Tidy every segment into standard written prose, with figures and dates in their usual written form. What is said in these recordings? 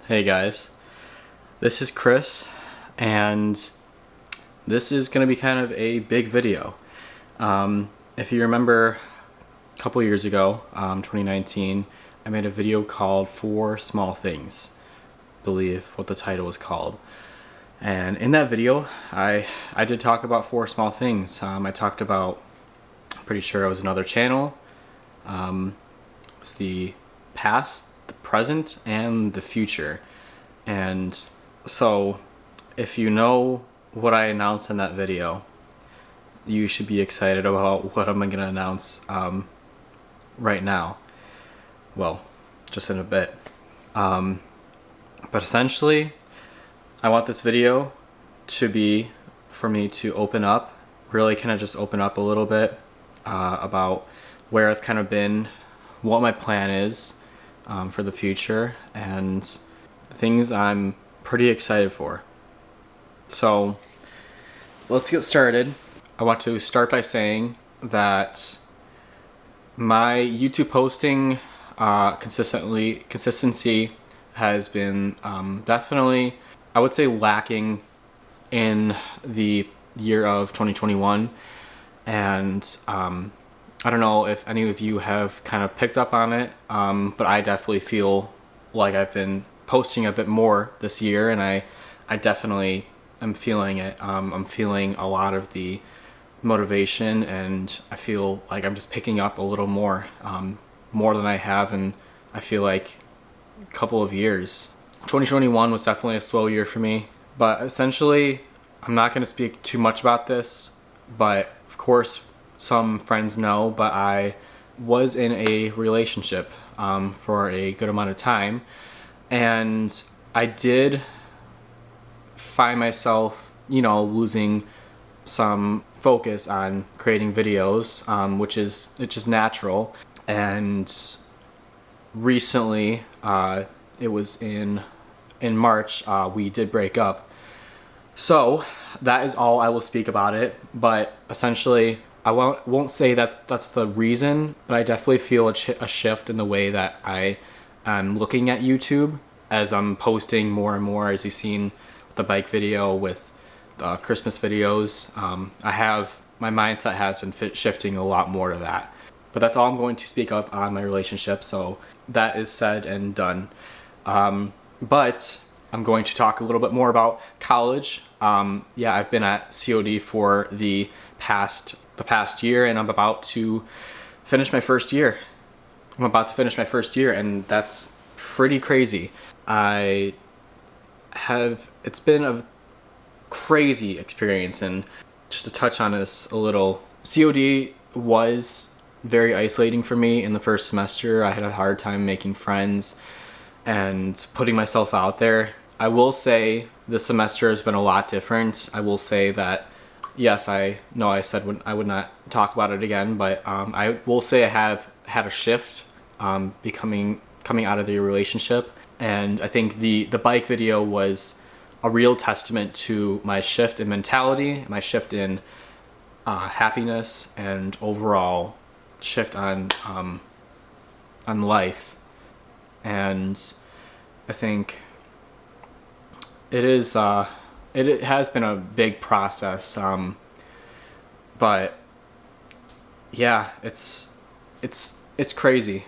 Hey guys, this is Chris, and this is going to be kind of a big video. If you remember a couple years ago, 2019, I made a video called 4 Small Things, I believe what the title was called. And in that video, I did talk about 4 small things. I talked about, I'm pretty sure it was another channel, it's the past, the present, and the future. And so if you know what I announced in that video, you should be excited about what I'm going to announce right now. Well, just in a bit. But essentially, I want this video to be for me to open up, really kind of just open up a little bit about where I've kind of been, what my plan is for the future, and things I'm pretty excited for. So let's get started. I want to start by saying that my YouTube posting consistency has been definitely, I would say, lacking in the year of 2021, and I don't know if any of you have kind of picked up on it, but I definitely feel like I've been posting a bit more this year, and I definitely am feeling it. I'm feeling a lot of the motivation, and I feel like I'm just picking up a little more than I have in, I feel like, a couple of years. 2021 was definitely a slow year for me, but essentially I'm not going to speak too much about this, but of course some friends know, but I was in a relationship for a good amount of time, and I did find myself, losing some focus on creating videos, which is natural. And recently, it was in March, we did break up. So that is all I will speak about it. But essentially, I won't say that that's the reason, but I definitely feel a shift in the way that I am looking at YouTube as I'm posting more and more, as you've seen with the bike video, with the Christmas videos. My mindset has been shifting a lot more to that. But that's all I'm going to speak of on my relationship, so that is said and done. But I'm going to talk a little bit more about college. I've been at COD for the past year, and I'm about to finish my first year. And that's pretty crazy. It's been a crazy experience, and just to touch on this a little, COD was very isolating for me in the first semester. I had a hard time making friends and putting myself out there. I will say this semester has been a lot different. I will say that, yes, I know I said I would not talk about it again, but I will say I have had a shift coming out of the relationship, and I think the bike video was a real testament to my shift in mentality, my shift in happiness, and overall shift on life. And I think it has been a big process, but yeah, it's crazy.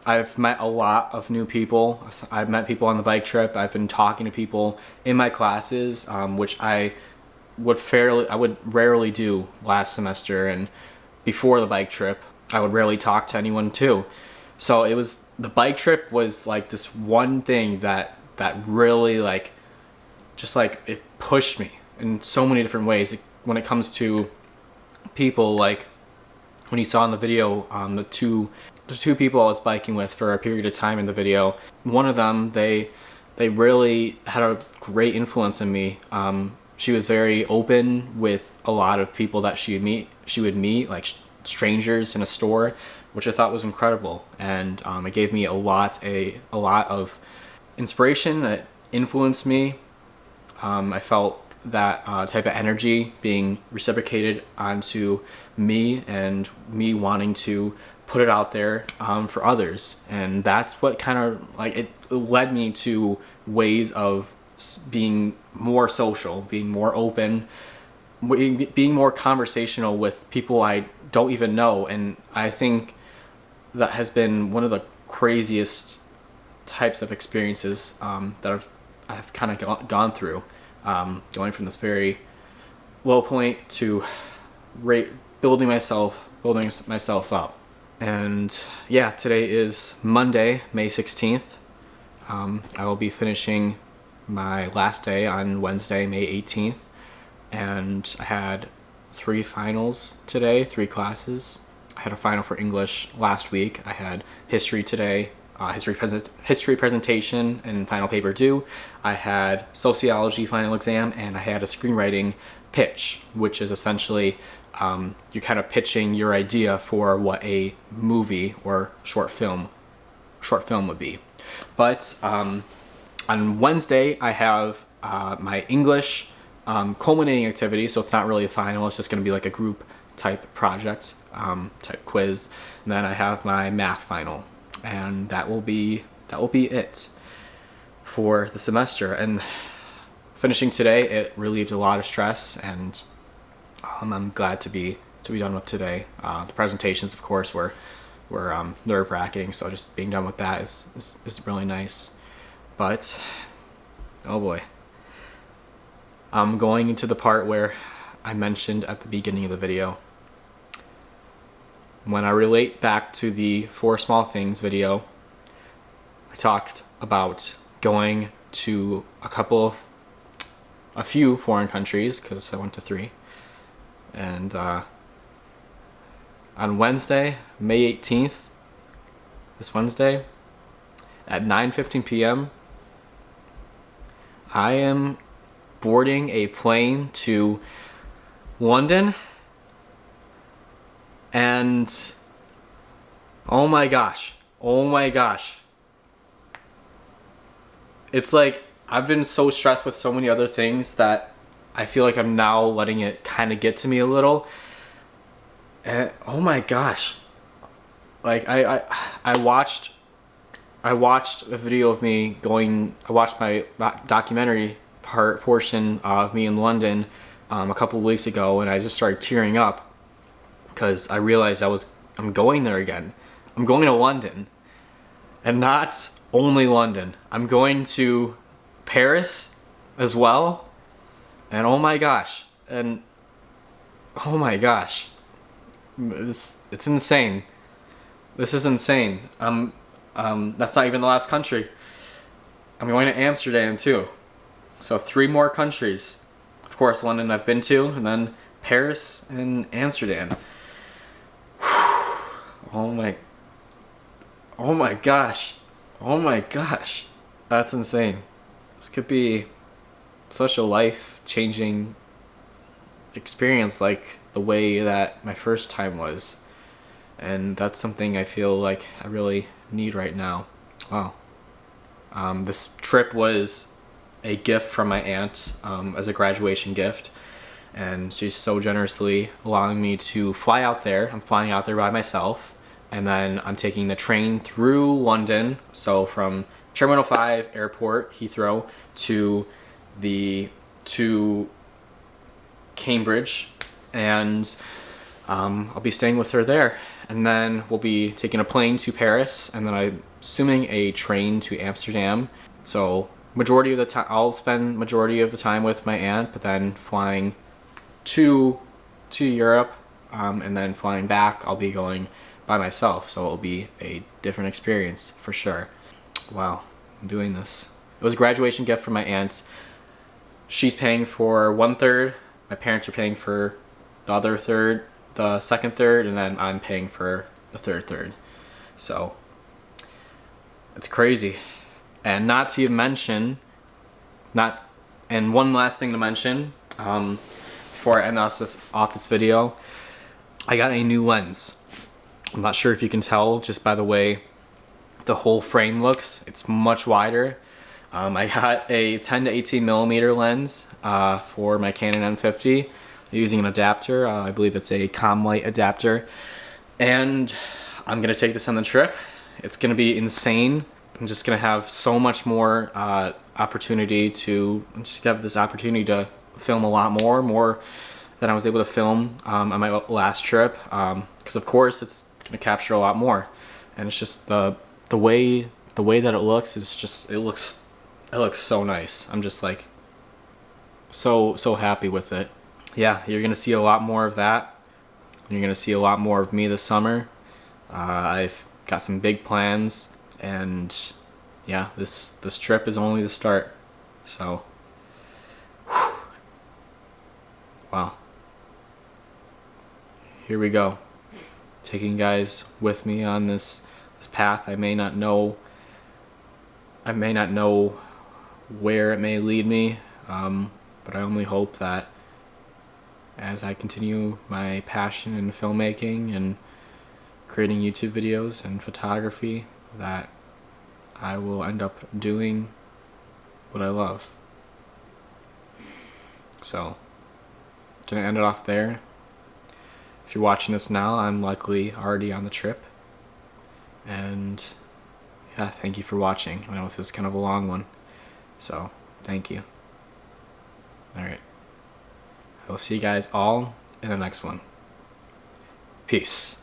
I've met a lot of new people. I've met people on the bike trip. I've been talking to people in my classes, which I would rarely do last semester, and before the bike trip, I would rarely talk to anyone too. So the bike trip was like this one thing that really it pushed me in so many different ways. When it comes to people, like when you saw in the video, the two people I was biking with for a period of time in the video, one of them, they really had a great influence on me. She was very open with a lot of people that she would meet, like strangers in a store, which I thought was incredible, and it gave me a lot of inspiration that influenced me. I felt that type of energy being reciprocated onto me, and me wanting to put it out there for others. And that's what kind of like it led me to ways of being more social, being more open, being more conversational with people I don't even know. And I think that has been one of the craziest types of experiences that I've kind of gone through, going from this very low point to building myself up. And yeah, today is Monday, May 16th. I will be finishing my last day on Wednesday, May 18th. And I had 3 finals today, 3 classes. I had a final for English last week. I had history today, history presentation and final paper due. I had sociology final exam, and I had a screenwriting pitch, which is essentially you're kind of pitching your idea for what a movie or short film would be. But on Wednesday I have my English culminating activity, so it's not really a final, it's just going to be like a group type project, type quiz. And then I have my math final, and that will be it for the semester. And finishing today, it relieved a lot of stress, and I'm glad to be done with today. The presentations, of course, were nerve-wracking, so just being done with that is really nice. But oh boy, I'm going into the part where I mentioned at the beginning of the video. When I relate back to the 4 small things video, I talked about going to a few foreign countries, because I went to 3. And on Wednesday, May 18th, this Wednesday, at 9:15 p.m., I am boarding a plane to London. And oh my gosh, it's like I've been so stressed with so many other things that I feel like I'm now letting it kind of get to me a little. And oh my gosh, like I watched a video of me going. I watched my documentary portion of me in London a couple weeks ago, and I just started tearing up because I realized I'm going there again. I'm going to London, and not only London. I'm going to Paris as well. And oh my gosh, it's insane. This is insane. That's not even the last country. I'm going to Amsterdam too. So 3 more countries. Of course, London I've been to, and then Paris and Amsterdam. Oh my gosh. That's insane. This could be such a life-changing experience, like the way that my first time was. And that's something I feel like I really need right now. Wow. This trip was a gift from my aunt as a graduation gift. And she's so generously allowing me to fly out there. I'm flying out there by myself. And then I'm taking the train through London. So from Terminal 5 Airport, Heathrow, to Cambridge. And I'll be staying with her there. And then we'll be taking a plane to Paris. And then I'm assuming a train to Amsterdam. So majority of the time, I'll spend majority of the time with my aunt, but then flying to Europe, and then flying back, I'll be going by myself, so it'll be a different experience for sure. Wow, I'm doing this. It was a graduation gift from my aunt. She's paying for 1/3, my parents are paying for the other third, the second third, and then I'm paying for the third. So it's crazy. And not to even mention, and one last thing to mention, before I end off this video, I got a new lens. I'm not sure if you can tell just by the way the whole frame looks. It's much wider. I got a 10 to 18 millimeter lens for my Canon M50 using an adapter. I believe it's a ComLight adapter. And I'm gonna take this on the trip. It's gonna be insane. I'm just gonna have so much more opportunity to film a lot more than I was able to film on my last trip. Because of course it's gonna capture a lot more, and it's just the way that it looks is just it looks so nice. I'm just like so happy with it. Yeah, you're gonna see a lot more of that. You're gonna see a lot more of me this summer. I've got some big plans, and yeah, this trip is only the start. So, whew, wow. Here we go. Taking you guys with me on this path. I may not know where it may lead me, but I only hope that as I continue my passion in filmmaking and creating YouTube videos and photography, that I will end up doing what I love. So, gonna end it off there. If you're watching this now, I'm likely already on the trip. And yeah, thank you for watching. I know this is kind of a long one, so thank you. Alright. I will see you guys all in the next one. Peace.